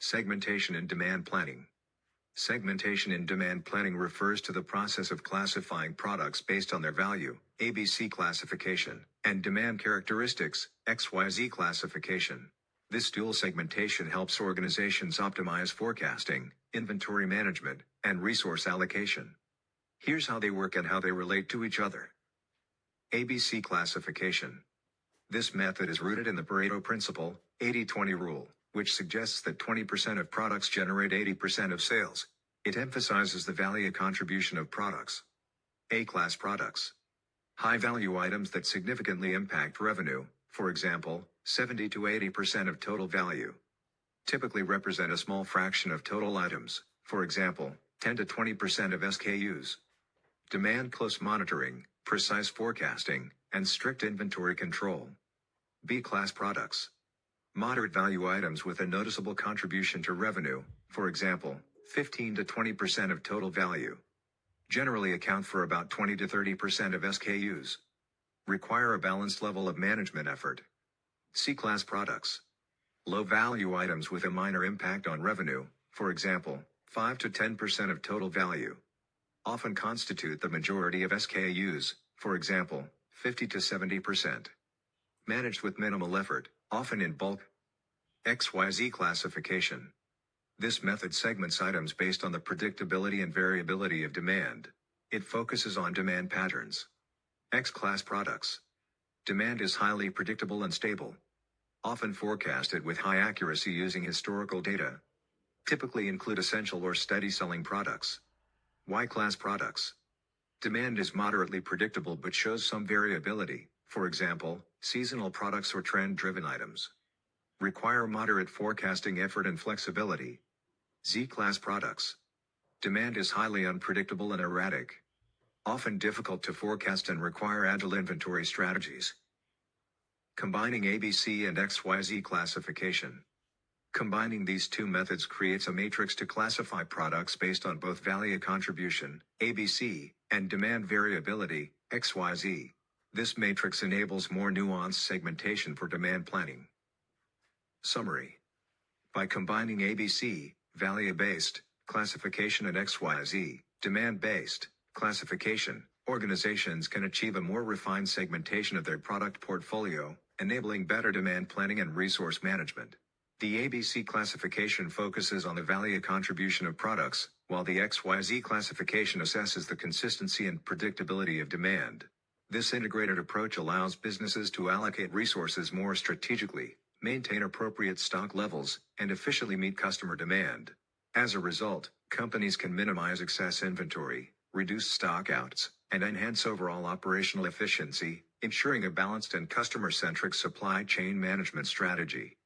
Segmentation in demand planning. Segmentation in demand planning refers to the process of classifying products based on their value, ABC classification, and demand characteristics, XYZ classification. This dual segmentation helps organizations optimize forecasting, inventory management, and resource allocation. Here's how they work and how they relate to each other. ABC classification. This method is rooted in the Pareto Principle, 80-20 rule, which suggests that 20% of products generate 80% of sales. It emphasizes the value contribution of products. A-class products. High-value items that significantly impact revenue, for example, 70 to 80% of total value. Typically represent a small fraction of total items, for example, 10 to 20% of SKUs. Demand close monitoring, precise forecasting, and strict inventory control. B-class products. Moderate value items with a noticeable contribution to revenue, for example, 15 to 20% of total value. Generally account for about 20 to 30% of SKUs. Require a balanced level of management effort. C-class products. Low-value items with a minor impact on revenue, for example, 5 to 10% of total value. Often constitute the majority of SKUs, for example, 50 to 70%. Managed with minimal effort, often in bulk. XYZ classification. This method segments items based on the predictability and variability of demand. It focuses on demand patterns. X-class products. Demand is highly predictable and stable. Often forecasted with high accuracy using historical data. Typically include essential or steady selling products. Y-class products. Demand is moderately predictable but shows some variability, for example, seasonal products or trend-driven items. Require moderate forecasting effort and flexibility. Z-class products. Demand is highly unpredictable and erratic. Often difficult to forecast and require agile inventory strategies. Combining ABC and XYZ classification. Combining these two methods creates a matrix to classify products based on both value contribution, ABC, and demand variability, XYZ. This matrix enables more nuanced segmentation for demand planning. Summary. By combining ABC, value-based, classification and XYZ, demand-based, classification, organizations can achieve a more refined segmentation of their product portfolio, enabling better demand planning and resource management. The ABC classification focuses on the value contribution of products, while the XYZ classification assesses the consistency and predictability of demand. This integrated approach allows businesses to allocate resources more strategically, maintain appropriate stock levels, and efficiently meet customer demand. As a result, companies can minimize excess inventory, reduce stockouts, and enhance overall operational efficiency, ensuring a balanced and customer-centric supply chain management strategy.